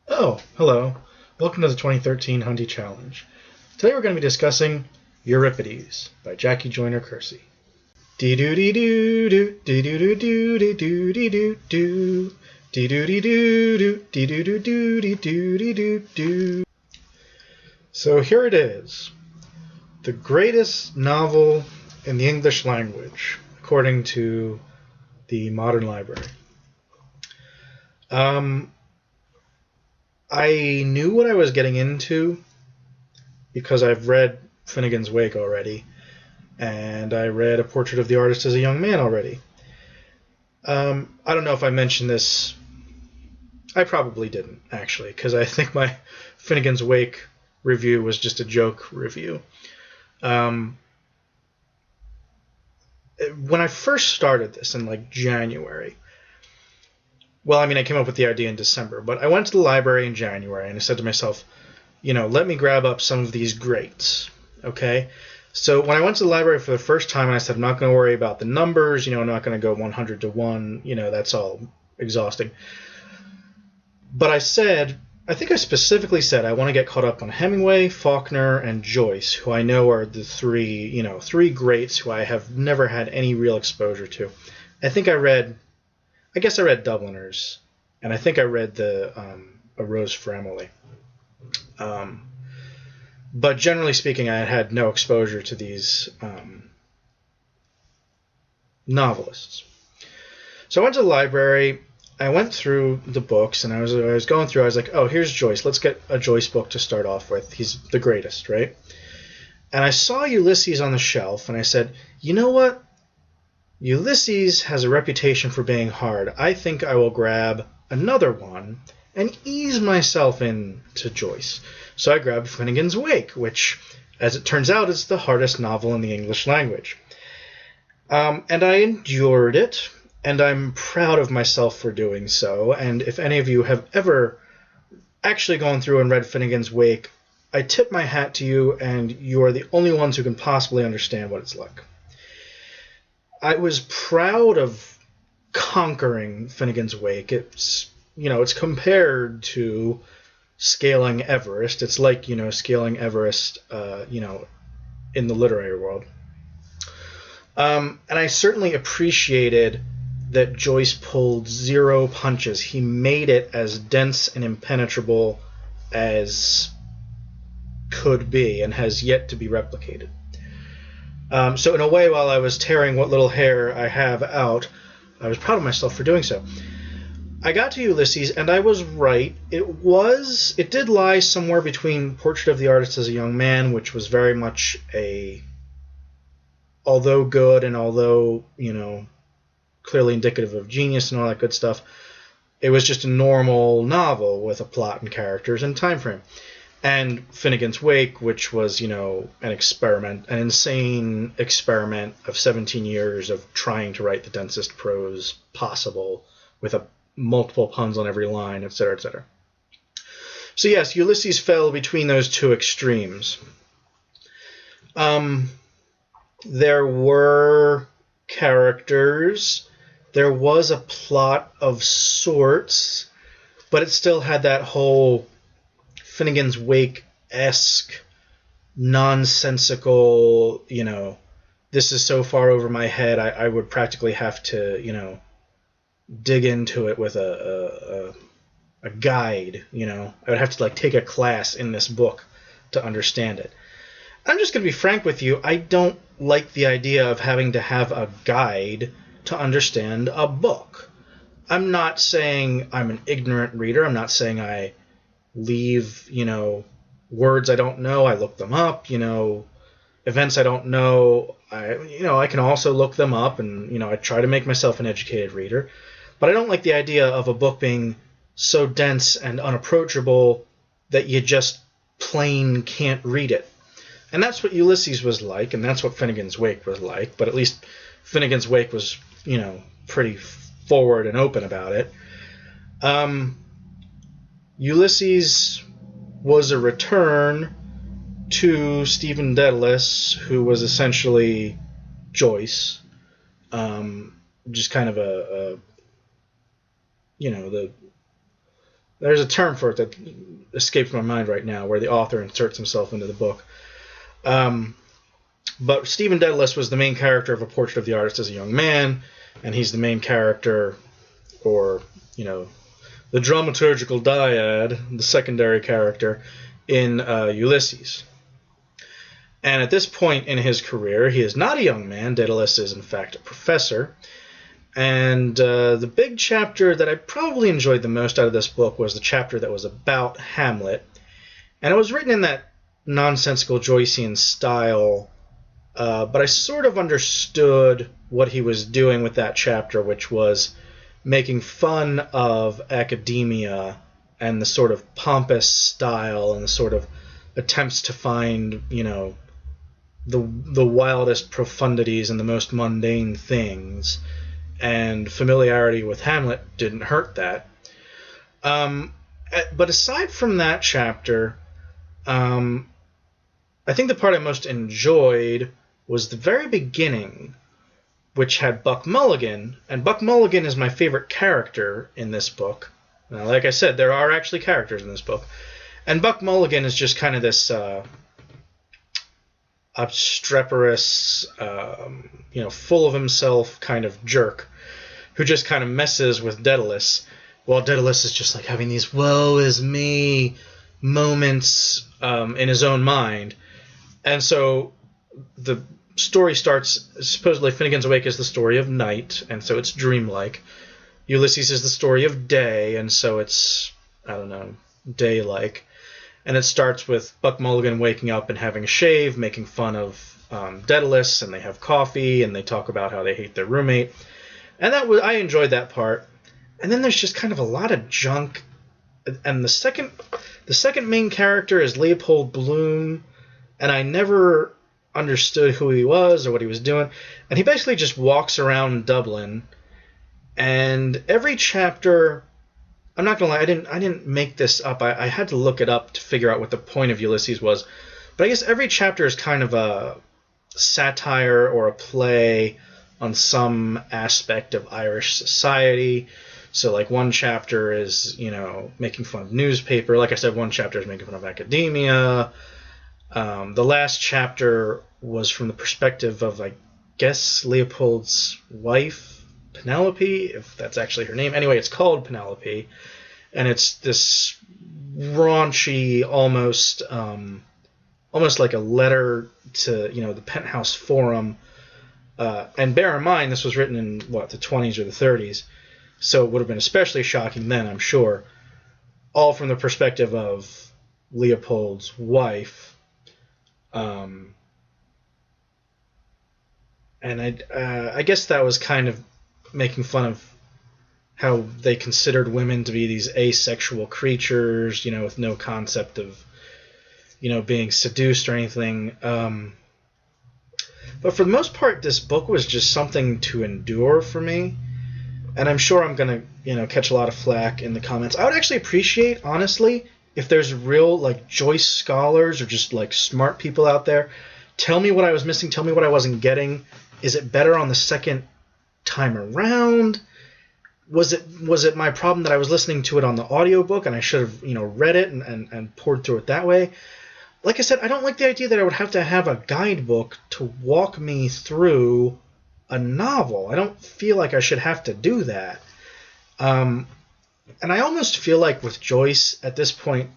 Oh, hello. Welcome to the 2013 Hundie Challenge. Today we're going to be discussing Euripides by Jackie Joyner Kersee. Dee doo dee doo doo dee doo doo doo dee doo dee doo doo dee doo dee doo doo dee doo doo doo dee doo dee doo doo. So here it is, the greatest novel in the English language, according to the Modern Library. I knew what I was getting into because I've read Finnegan's Wake already, and I read A Portrait of the Artist as a Young Man already. I don't know if I mentioned this. I probably didn't, actually, because I think my Finnegan's Wake review was just a joke review. When I first started this in January, I came up with the idea in December, but I went to the library in January and I said to myself, let me grab up some of these greats, okay? So when I went to the library for the first time, I said, I'm not going to worry about the numbers, I'm not going to go 100 to 1, that's all exhausting. But I think I specifically said I want to get caught up on Hemingway, Faulkner, and Joyce, who I know are the three greats who I have never had any real exposure to. I guess I read Dubliners, and I think I read A Rose for Emily. But generally speaking, I had no exposure to these novelists. So I went to the library, I went through the books, and I was going through, I was like, oh, here's Joyce. Let's get a Joyce book to start off with. He's the greatest, right? And I saw Ulysses on the shelf, and I said, you know what? Ulysses has a reputation for being hard. I think I will grab another one and ease myself into Joyce. So I grabbed Finnegan's Wake, which, as it turns out, is the hardest novel in the English language. And I endured it, and I'm proud of myself for doing so. And if any of you have ever actually gone through and read Finnegan's Wake, I tip my hat to you, and you are the only ones who can possibly understand what it's like. I was proud of conquering Finnegan's Wake. It's compared to scaling Everest. It's like, scaling Everest, in the literary world. And I certainly appreciated that Joyce pulled zero punches. He made it as dense and impenetrable as could be and has yet to be replicated. So in a way, while I was tearing what little hair I have out, I was proud of myself for doing so. I got to Ulysses, and I was right. It did lie somewhere between Portrait of the Artist as a Young Man, which was very much although good and although, clearly indicative of genius and all that good stuff, it was just a normal novel with a plot and characters and time frame. And Finnegan's Wake, which was, an insane experiment of 17 years of trying to write the densest prose possible with multiple puns on every line, etc., etc. So yes, Ulysses fell between those two extremes. There were characters. There was a plot of sorts, but it still had that whole Finnegan's Wake-esque, nonsensical, this is so far over my head, I would practically have to, dig into it with a guide, I would have to take a class in this book to understand it. I'm just going to be frank with you, I don't like the idea of having to have a guide to understand a book. I'm not saying I'm an ignorant reader, I'm not saying I leave, words I don't know, I look them up, events I don't know, I can also look them up, and, I try to make myself an educated reader. But I don't like the idea of a book being so dense and unapproachable that you just plain can't read it. And that's what Ulysses was like, and that's what Finnegan's Wake was like, but at least Finnegan's Wake was, pretty forward and open about it. Ulysses was a return to Stephen Dedalus, who was essentially Joyce, just kind of the There's a term for it that escapes my mind right now, where the author inserts himself into the book. But Stephen Dedalus was the main character of A Portrait of the Artist as a Young Man, and he's the main character, or, the dramaturgical dyad, the secondary character, in Ulysses. And at this point in his career, he is not a young man. Dedalus is, in fact, a professor. And the big chapter that I probably enjoyed the most out of this book was the chapter that was about Hamlet. And it was written in that nonsensical Joycean style, but I sort of understood what he was doing with that chapter, which was making fun of academia and the sort of pompous style and the sort of attempts to find, the wildest profundities and the most mundane things. And familiarity with Hamlet didn't hurt that. But aside from that chapter, I think the part I most enjoyed was the very beginning, which had Buck Mulligan. And Buck Mulligan is my favorite character in this book. Now, like I said, there are actually characters in this book. And Buck Mulligan is just kind of this obstreperous, full of himself kind of jerk who just kind of messes with Dedalus, while Dedalus is just like having these woe is me moments in his own mind. And so the story starts, supposedly Finnegan's Wake is the story of night, and so it's dreamlike. Ulysses is the story of day, and so it's, day-like. And it starts with Buck Mulligan waking up and having a shave, making fun of Dedalus, and they have coffee, and they talk about how they hate their roommate. And I enjoyed that part. And then there's just kind of a lot of junk. And the second main character is Leopold Bloom, and I never understood who he was or what he was doing. And he basically just walks around Dublin, and every chapter, I'm not gonna lie, I didn't make this up. I had to look it up to figure out what the point of Ulysses was. But I guess every chapter is kind of a satire or a play on some aspect of Irish society. So, like, one chapter is, making fun of newspaper. Like I said, one chapter is making fun of academia. The last chapter was from the perspective of, I guess, Leopold's wife, Penelope, if that's actually her name. Anyway, it's called Penelope, and it's this raunchy, almost like a letter to, the Penthouse Forum. And bear in mind, this was written in, the 20s or the 30s, so it would have been especially shocking then, I'm sure. All from the perspective of Leopold's wife. And I guess that was kind of making fun of how they considered women to be these asexual creatures, with no concept of, being seduced or anything. But for the most part, this book was just something to endure for me. And I'm sure I'm going to, catch a lot of flack in the comments. I would actually appreciate, honestly, if there's real, Joyce scholars or just, smart people out there, tell me what I was missing, tell me what I wasn't getting. Is it better on the second time around? Was it my problem that I was listening to it on the audiobook and I should have, read it and poured through it that way? Like I said, I don't like the idea that I would have to have a guidebook to walk me through a novel. I don't feel like I should have to do that. And I almost feel like with Joyce, at this point,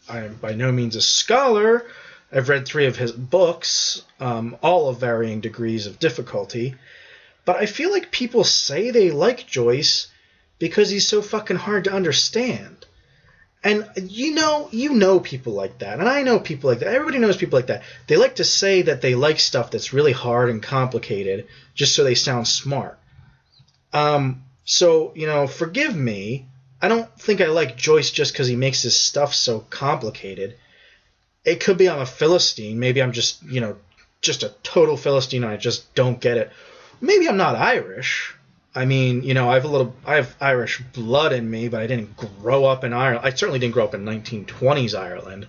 I am by no means a scholar. I've read 3 of his books, all of varying degrees of difficulty. But I feel like people say they like Joyce because he's so fucking hard to understand. And you know people like that, and I know people like that. Everybody knows people like that. They like to say that they like stuff that's really hard and complicated just so they sound smart. So, forgive me. I don't think I like Joyce just because he makes his stuff so complicated. It could be I'm a Philistine. Maybe I'm just, just a total Philistine and I just don't get it. Maybe I'm not Irish. I mean, I have Irish blood in me, but I didn't grow up in Ireland. I certainly didn't grow up in 1920s Ireland,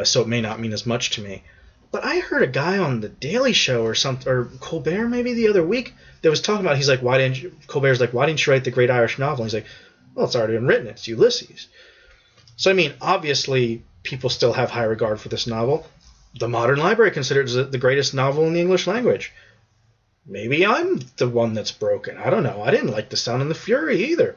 so it may not mean as much to me. But I heard a guy on The Daily Show or Colbert maybe the other week that was talking about, Colbert's like, why didn't you write the great Irish novel? And he's like, Well, it's already been written. It's Ulysses. So, I mean, obviously, people still have high regard for this novel. The modern library considers it the greatest novel in the English language. Maybe I'm the one that's broken. I don't know. I didn't like The Sound and the Fury either.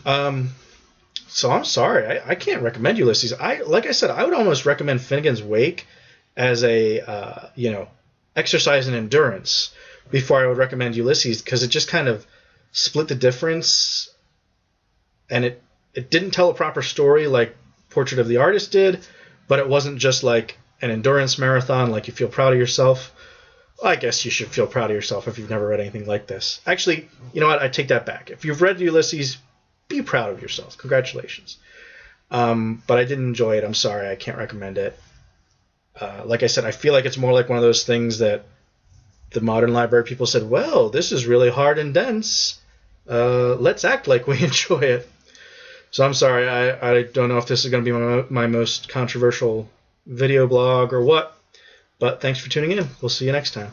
So I'm sorry. I can't recommend Ulysses. Like I said, I would almost recommend Finnegan's Wake as a, exercise in endurance before I would recommend Ulysses, because it just kind of split the difference, and it didn't tell a proper story like Portrait of the Artist did, but it wasn't just like an endurance marathon like you feel proud of yourself. Well, I guess you should feel proud of yourself if you've never read anything like this. Actually, you know what? I take that back. If you've read Ulysses, be proud of yourself. Congratulations. But I didn't enjoy it. I'm sorry. I can't recommend it. Like I said, I feel like it's more like one of those things that the modern library people said, well, this is really hard and dense. Let's act like we enjoy it. So I'm sorry. I don't know if this is going to be my most controversial video blog or what. But thanks for tuning in. We'll see you next time.